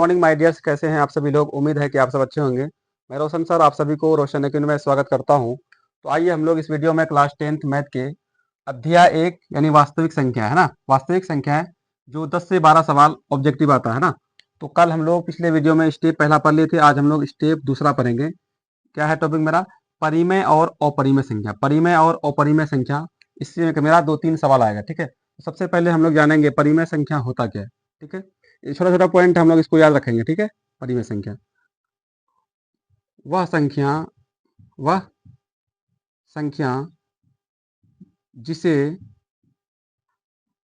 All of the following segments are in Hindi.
मॉर्निंग माय डियर्स, कैसे हैं आप सभी लोग। उम्मीद है कि आप सब अच्छे होंगे। मैं रोशन सर आप सभी को रोशन अकेडमी में स्वागत करता हूं। तो आइए हम लोग इस वीडियो में क्लास 10th मैथ के अध्याय 1 यानी वास्तविक संख्या है ना, वास्तविक संख्या है जो 10 से 12 सवाल ऑब्जेक्टिव आता है ना। तो कल हम लोग पिछले वीडियो में स्टेप पहला पढ़ लिए थे, आज हम लोग स्टेप दूसरा पढ़ेंगे। क्या है टॉपिक मेरा? परिमेय और अपरिमेय संख्या। परिमेय और अपरिमेय संख्या, इससे मेरा 2-3 सवाल आएगा। ठीक है, तो सबसे पहले हम लोग जानेंगे परिमेय संख्या होता क्या है। ठीक है, ये छोटा छोटा पॉइंट हम लोग इसको याद रखेंगे। ठीक है, परिमेय संख्या वह संख्या वह संख्या जिसे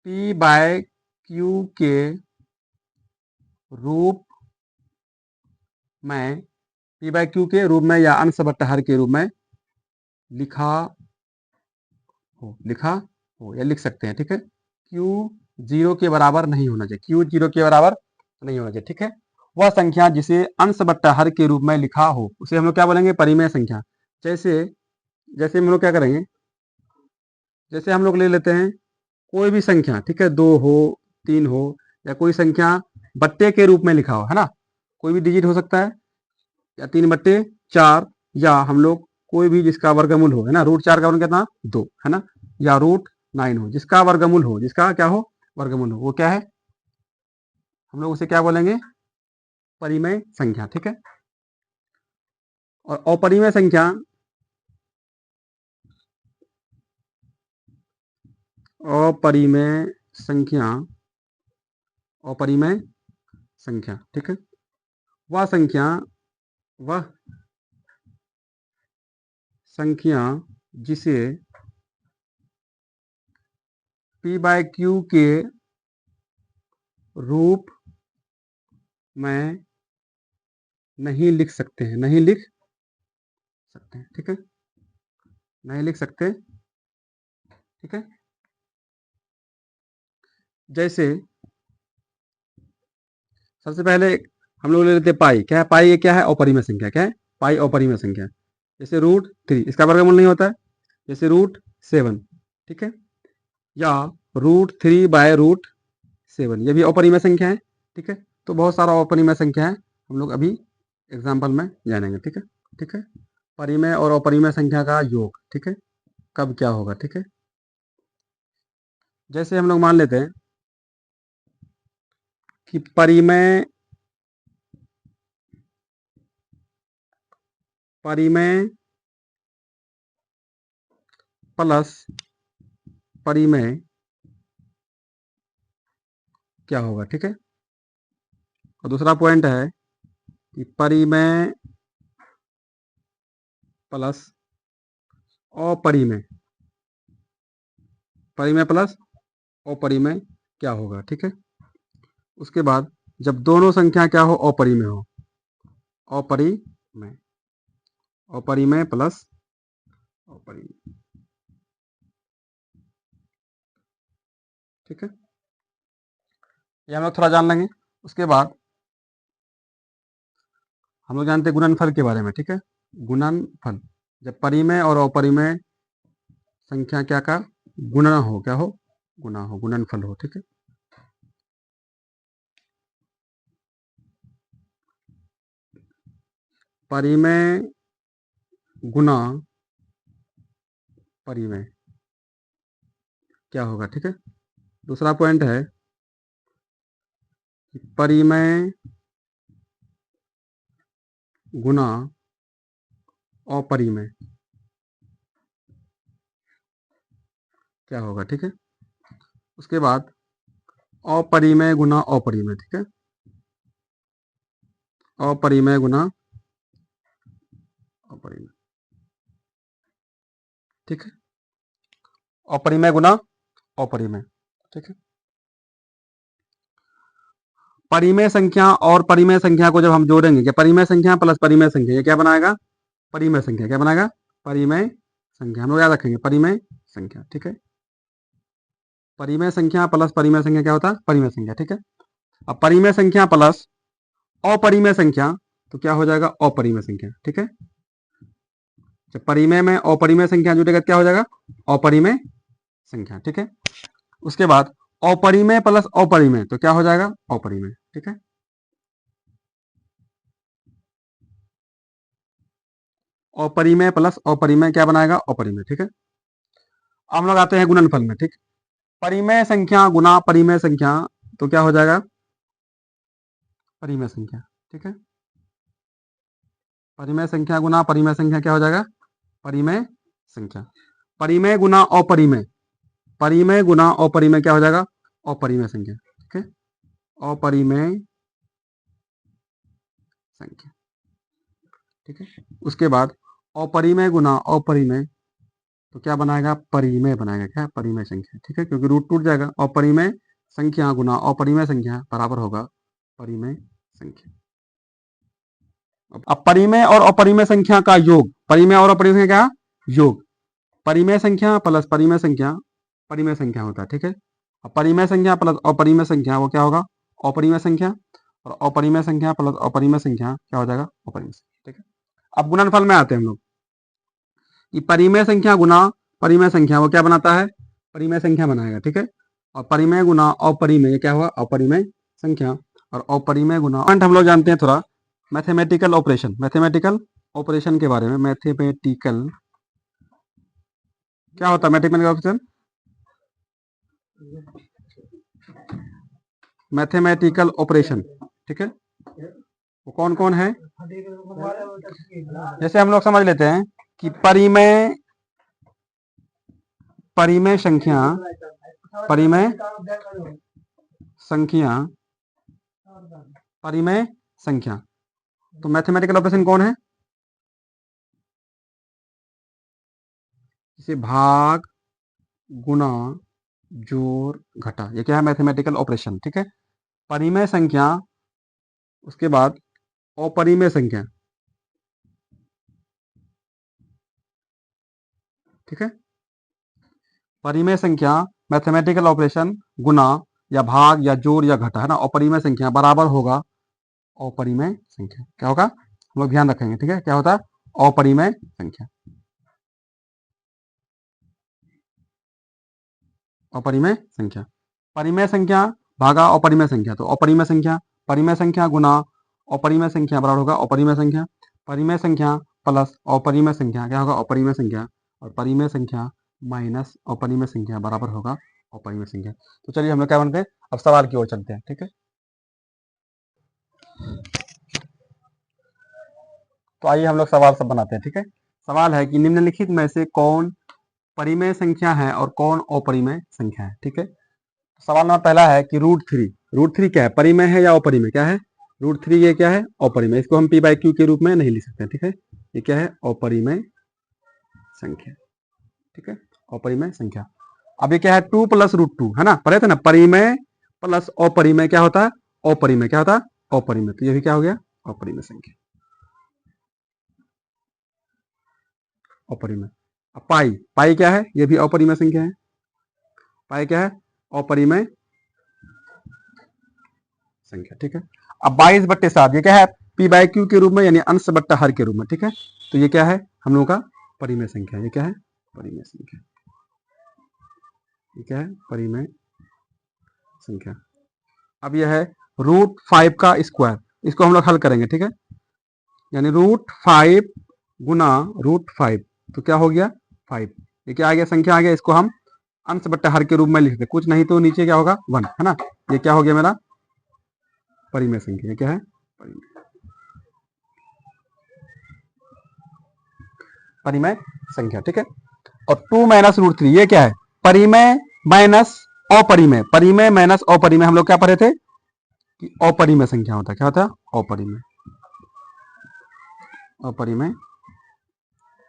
p बाय q के रूप में p बाय q के रूप में या अंश बट्टा हर के रूप में लिखा हो या लिख सकते हैं। ठीक है, q 0 के बराबर नहीं होना चाहिए, q 0 के बराबर नहीं होना चाहिए। ठीक है, वह संख्या जिसे अंश बट्टा हर के रूप में लिखा हो उसे हम लोग क्या बोलेंगे? परिमेय संख्या। जैसे जैसे हम लोग क्या करेंगे, जैसे हम लोग ले लेते हैं कोई भी संख्या, ठीक है, 2 हो 3 हो या कोई संख्या बट्टे के रूप में लिखा हो, है ना। कोई भी डिजिट हो सकता है, या 3/4, या हम लोग कोई भी जिसका वर्गमूल हो, है ना। √4 का वर्ग कितना? 2, है ना। या √9 हो, जिसका वर्गमूल हो, जिसका क्या हो? वर्गमूल हो, वो क्या है? हम लोग उसे क्या बोलेंगे? परिमेय संख्या। ठीक है, और अपरिमेय संख्या, अपरिमेय संख्या अपरिमेय संख्या, ठीक है, वह संख्या जिसे p बाय q के रूप में नहीं लिख सकते हैं, नहीं लिख सकते हैं। ठीक है, नहीं लिख सकते। ठीक है, जैसे सबसे पहले हम लोग ले लेते हैं पाई। क्या है पाई? ये क्या है? अपरिमेय संख्या। क्या है? पाई अपरिमेय संख्या। जैसे √3, इसका वर्गमूल नहीं होता है। जैसे √7, ठीक है, या √3/√7, ये भी अपरिमेय संख्या है। ठीक है, तो बहुत सारा अपरिमेय संख्या है, हम लोग अभी एग्जाम्पल में जानेंगे। ठीक है, ठीक है, परिमेय और अपरिमेय संख्या का योग, ठीक है, कब क्या होगा। ठीक है, जैसे हम लोग मान लेते हैं कि परिमेय प्लस परिमेय क्या होगा। ठीक है, और दूसरा पॉइंट है कि परिमेय प्लस अपरिमेय, परिमेय प्लस अपरिमेय क्या होगा। ठीक है, उसके बाद जब दोनों संख्या क्या हो? अपरिमेय हो, अपरिमेय, अपरिमेय प्लस अपरिमेय। ठीक है, ये हम लोग थोड़ा जान लेंगे। उसके बाद हम लोग जानते हैं गुणनफल के बारे में। ठीक है, गुणनफल, जब परिमेय और अपरिमेय संख्या क्या का गुणा हो, क्या हो? गुणा हो, गुणनफल हो। ठीक है, परिमेय गुणा परिमेय क्या होगा। ठीक है, दूसरा पॉइंट है कि परिमेय गुणा अपरिमेय क्या होगा। ठीक है, उसके बाद अपरिमेय गुणा अपरिमेय। ठीक है, अपरिमेय गुणा अपरिमेय। ठीक है, अपरिमेय गुणा अपरिमेय। ठीक है, परिमेय संख्या और परिमेय संख्या को जब हम जोड़ेंगे, क्या परिमेय संख्या प्लस परिमेय संख्या, ये क्या बनाएगा? परिमेय संख्या। क्या बनाएगा? परिमेय संख्या। हम लोग याद रखेंगे परिमेय संख्या। ठीक है, परिमेय संख्या प्लस परिमेय संख्या क्या होता है? परिमेय संख्या। ठीक है, अब परिमेय संख्या प्लस अपरिमेय संख्या तो क्या हो जाएगा? अपरिमेय संख्या। ठीक है, जब परिमेय में अपरिमेय संख्या जुड़ेगा क्या हो जाएगा? अपरिमेय संख्या। ठीक है, उसके बाद अपरिमेय प्लस अपरिमेय तो क्या हो जाएगा? अपरिमेय। ठीक है, अपरिमेय प्लस अपरिमेय क्या बनाएगा? अपरिमेय। ठीक है, अब हम लोग आते हैं गुणनफल में। ठीक, परिमेय संख्या गुना परिमेय संख्या तो क्या हो जाएगा? परिमेय संख्या। ठीक है, परिमेय संख्या गुना परिमेय संख्या क्या हो जाएगा? परिमेय संख्या। परिमेय गुना अपरिमेय, परिमेय गुना अपरिमेय क्या हो जाएगा? अपरिमेय संख्या। ठीक है, अपरिमेय संख्या। ठीक है, उसके बाद अपरिमेय गुना अपरिमेय तो क्या बनाएगा? परिमेय बनाएगा। क्या? परिमेय संख्या। ठीक है, क्योंकि रूट टूट जाएगा। अपरिमेय संख्या गुना अपरिमेय संख्या बराबर होगा परिमेय संख्या। अब परिमेय और अपरिमेय संख्या का योग, परिमेय और अपरिमेय संख्या का योग, परिमेय संख्या प्लस परिमेय संख्या परिमेय संख्या होता है। ठीक है, अब परिमेय संख्या प्लस अपरिमेय संख्या वो क्या होगा? अपरिमेय संख्या, और अपरिमेय संख्या प्लस अपरिमेय संख्या क्या हो जाएगा? अपरिमेय संख्या। ठीक है, अब गुणनफल में आते हैं हम लोग कि परिमेय संख्या गुना परिमेय संख्या वो क्या बनाता है? परिमेय संख्या बनाएगा। ठीक है, और परिमेय गुना अपरिमेय क्या हुआ? अपरिमेय संख्या, और अपरिमेय गुना हम लोग जानते हैं थोड़ा मैथमेटिकल ऑपरेशन, मैथमेटिकल ऑपरेशन के बारे में। मैथमेटिकल क्या होता है? Mathematical operation, mathematical operation. ठीक है, वो कौन कौन है? जैसे हम लोग समझ लेते हैं कि परिमेय परिमेय संख्या परिमेय संख्या परिमेय संख्या, तो मैथमेटिकल ऑपरेशन कौन है? जैसे भाग गुना जोड़ घटा, ये क्या है? Mathematical operation. ठीक है, परिमेय संख्या, उसके बाद अपरिमेय संख्या। ठीक है, परिमेय संख्या मैथमेटिकल ऑपरेशन गुना या भाग या जोड़ या घटा है ना, अपरिमेय संख्या बराबर होगा अपरिमेय संख्या। क्या होगा? हम लोग ध्यान रखेंगे। ठीक है, क्या होता है? अपरिमेय संख्या, अपरिमेय संख्या। परिमेय संख्या भागा अपरिमेय संख्या तो अपरिमेय संख्या, परिमेय संख्या गुना अपरिमेय संख्या बराबर होगा अपरिमेय संख्या, परिमेय संख्या प्लस अपरिमेय संख्या क्या होगा? अपरिमेय संख्या, और परिमेय संख्या माइनस अपरिमेय संख्या बराबर होगा अपरिमेय संख्या। तो चलिए हम लोग क्या बनते हैं, अब सवाल की ओर चलते हैं। ठीक है, तो आइए हम लोग सवाल सब बनाते हैं। ठीक है, सवाल है कि निम्नलिखित में से कौन परिमेय संख्या है और कौन अपरिमेय संख्या है। ठीक है, सवाल नंबर पहला है कि रूट थ्री क्या है? परिमेय है या अपरिमेय? क्या है? रूट थ्री ये क्या है? अपरिमेय। इसको हम पी बाई क्यू के रूप में नहीं लिख सकते। ठीक है, ये क्या है? अपरिमेय संख्या। ठीक है, अपरिमेय संख्या। अब ये क्या है? 2 प्लस रूट टू है ना, पढ़े थे ना, परिमेय प्लस अपरिमेय क्या होता है? अपरिमेय। क्या होता है? अपरिमेय। तो ये भी क्या हो गया? अपरिमेय संख्या, अपरिमेय। अब पाई, पाई क्या है? ये भी अपरिमेय संख्या है। पाई क्या है? अपरिमेय संख्या। ठीक है, अब 22/7 ये क्या है? पी बाई क्यू के रूप में, यानी अंश बट्टा हर के रूप में। ठीक है, तो ये क्या है? हम लोगों का परिमेय संख्या। ये क्या है? परिमेय संख्या। ये क्या है? परिमेय संख्या। अब यह है √5 का स्क्वायर, इसको हम लोग हल करेंगे। ठीक है, यानी √5 गुना √5 तो क्या हो गया? 5। ये क्या आ गया? संख्या आ गया। इसको हम अंश बट्टा हर के रूप में लिखते, कुछ नहीं तो नीचे क्या होगा? 1 है ना। ये क्या हो गया मेरा? परिमेय संख्या। ये क्या है? परिमेय संख्या। ठीक है, और 2 माइनस √3 ये क्या है? परिमेय माइनस अपरिमेय, परिमेय माइनस अपरिमेय हम लोग क्या पढ़े थे कि अपरिमेय संख्या होता है। क्या होता है? अपरिमेय, अपरिमेय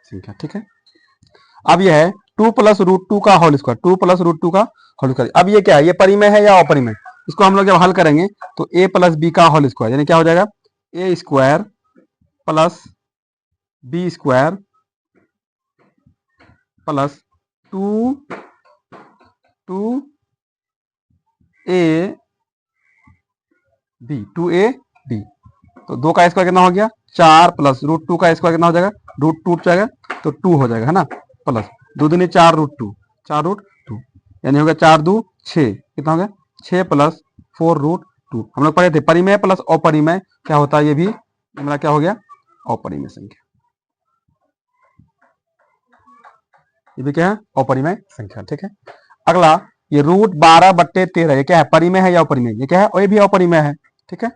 संख्या। ठीक है, अब यह है 2 प्लस √2 का होल स्क्वायर, 2 प्लस √2 का होल स्क्वायर। अब ये क्या है? ये परिमेय है या अपरिमेय? इसको हम लोग जब हल करेंगे तो a प्लस बी का होल स्क्वायर, यानी क्या हो जाएगा? a square plus B square plus 2a b, तो 2 का स्क्वायर कितना हो गया? 4 प्लस √2 का स्क्वायर कितना हो जाएगा? रूट टूट जाएगा तो 2 हो जाएगा है ना, प्लस 2 दूनी 4 √2, 4 √2 यानी हो गया 4 2 6, कितना हो गया? 6 प्लस 4 √2। हम लोग पढ़े थे परिमेय प्लस अपरिमेय क्या होता है? ये भी हमारा क्या हो गया? अपरिमेय संख्या। ये भी क्या है, अपरिमेय संख्या। ठीक है, अगला ये √12/13 ये क्या है, परिमेय है या अपरिमेय? ये क्या है, और ये भी अपरिमेय है। ठीक है,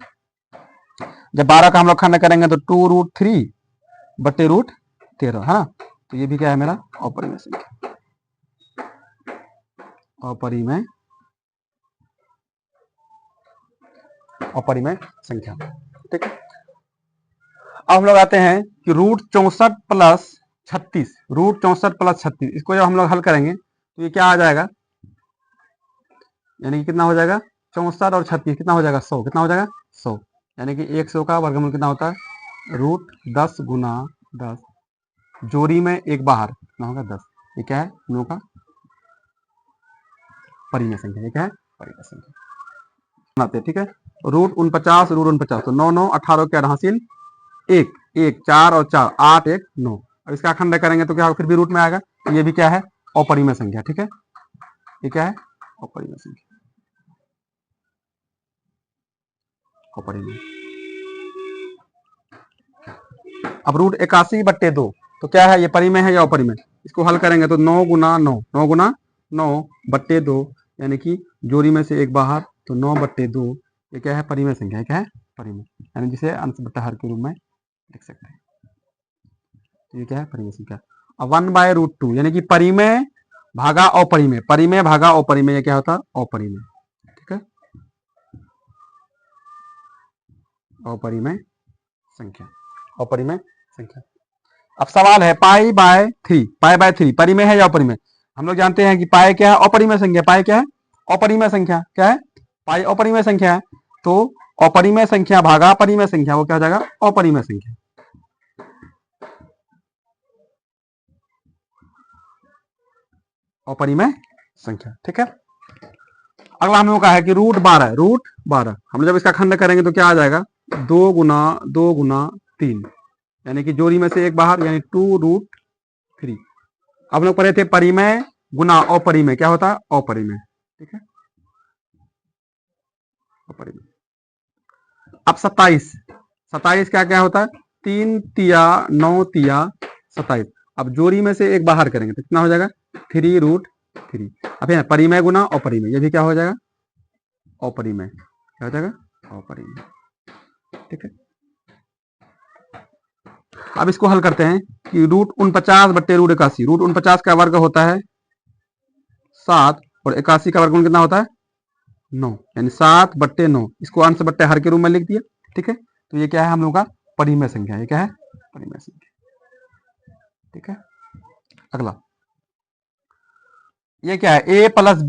जब 12 का हम लोग खंड करेंगे तो 2√3/√13 है ना, तो ये भी क्या है मेरा अपरिमेय संख्या, अपरिमेय संख्या। ठीक है, अब हम लोग आते हैं कि √64+36, √64+36 इसको जब हम लोग हल करेंगे तो ये क्या आ जाएगा, यानी कि कितना हो जाएगा, 64 और 36 कितना हो जाएगा, 100, कितना हो जाएगा 100, यानी कि 100 का वर्गमूल कितना होता है, √10 गुना 10, जोड़ी में एक बाहर कितना होगा 10, ये क्या है हम लोग का परिमेय संख्या। ये क्या है, परिमेय संख्या बनाते हैं। ठीक है, √49 तो 9 9 18 के हासिल 1 1 4 और 4 8 1 9, अब इसका खंड करेंगे तो क्या होगा, फिर भी रूट में आएगा, तो ये भी क्या है, अपरिमेय संख्या। ठीक है, ये क्या है, अपरिमेय संख्या, अपरिमेय। अब √81/2 तो क्या है, ये परिमेय है या अपरिमेय? इसको हल करेंगे तो 9 गुना 9 9 गुना 9/2, यानी कि जोड़ी में से एक बाहर, तो 9/2 ये क्या है, परिमेय संख्या। है क्या है, परिमेय, यानी जिसे अंश बट्टा हर के रूप में लिख सकते हैं, तो ये क्या है, परिमेय संख्या। अब 1/√2 यानी कि परिमेय भागा अपरिमेय, परिमेय भागा अपरिमेय, ये क्या होता है, अपरिमेय। ठीक है, अपरिमेय संख्या, अपरिमेय संख्या। अब सवाल है पाई/3 परिमेय है या अपरिमेय? हम लोग जानते हैं कि पाई क्या है, अपरिमेय संख्या, पाई क्या है, अपरिमेय संख्या, क्या है, पाई अपरिमेय संख्या है, तो अपरिमेय संख्या भागा परिमेय संख्या, वो क्या हो जाएगा, अपरिमेय संख्या, अपरिमेय संख्या। ठीक है, अगला हम लोग का है कि √12 हम लोग जब इसका खंड करेंगे तो क्या आ जाएगा, 2 गुना 2 गुना 3, यानी कि जोड़ी में से एक बाहर, यानी 2√3। अब लोग पढ़े थे परिमेय गुना अपरिमेय, क्या होता है, अपरिमेय। ठीक है, अपरिमेय। अब 27 क्या क्या होता है, 3 तिया 9 तिया 27, अब जोड़ी में से एक बाहर करेंगे तो कितना हो जाएगा, 3√3। अब यहाँ परिमेय गुना अपरिमेय, ये भी क्या हो जाएगा, अपरिमेय, क्या हो जाएगा, अपरिमेय। ठीक है, अब इसको हल करते हैं कि √49/√81, √49 का वर्ग होता है 7 और 81 का वर्गमूल कितना होता है 9, यानी 7/9, इसको अंश बट्टे हर के रूप में लिख दिया। ठीक है, तो ये क्या है हम लोग का परिमेय संख्या, ये क्या है, परिमेय संख्या। ठीक है, अगला ये क्या है, a + b a - b,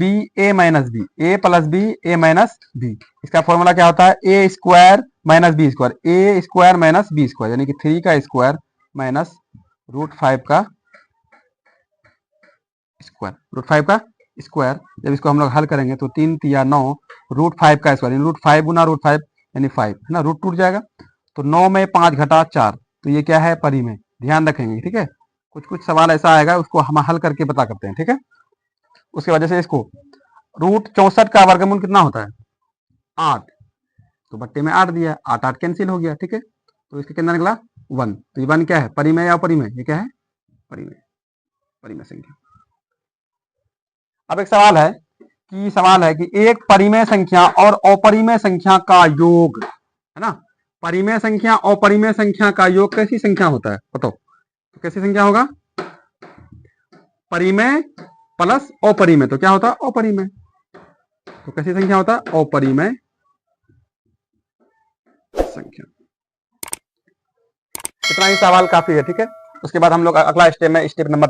a + b a - b, इसका फॉर्मूला क्या होता है, a² - b², a² - b², यानी कि 3 का स्क्वायर माइनस √5 का स्क्वायर, √5 का स्क्वायर। जब इसको हम लोग हल करेंगे तो 3 तिया 9, √5 का स्क्वायर, यानी √5 गुना √5 यानी 5 है ना, रूट टूट जाएगा, तो 9 में 5 घटा 4, तो ये क्या है, परिमेय। ध्यान रखेंगे। ठीक है, कुछ कुछ सवाल ऐसा आएगा, उसको हम हल करके पता करते हैं। ठीक है, उसके वजह से इसको √64 का वर्गमूल कितना होता है 8, तो बट्टे में 8 दिया, 8 8 कैंसिल हो गया। ठीक है, तो इसका कितना निकला 1, तो ये 1 क्या है, परिमेय या अपरिमेय, ये क्या है, परिमेय, परिमेय संख्या। अब एक सवाल है कि एक परिमेय संख्या और अपरिमेय संख्या का योग, है ना, परिमेय संख्या और अपरिमेय संख्या का योग कैसी संख्या होता है, बताओ, तो कैसी संख्या होगा, परिमेय प्लस अपरिमेय, तो क्या होता है, अपरिमेय, तो कैसी संख्या होता है, अपरिमेय संख्या। इतना ही सवाल काफी है। ठीक है, उसके बाद हम लोग अगला स्टेप में स्टेप नंबर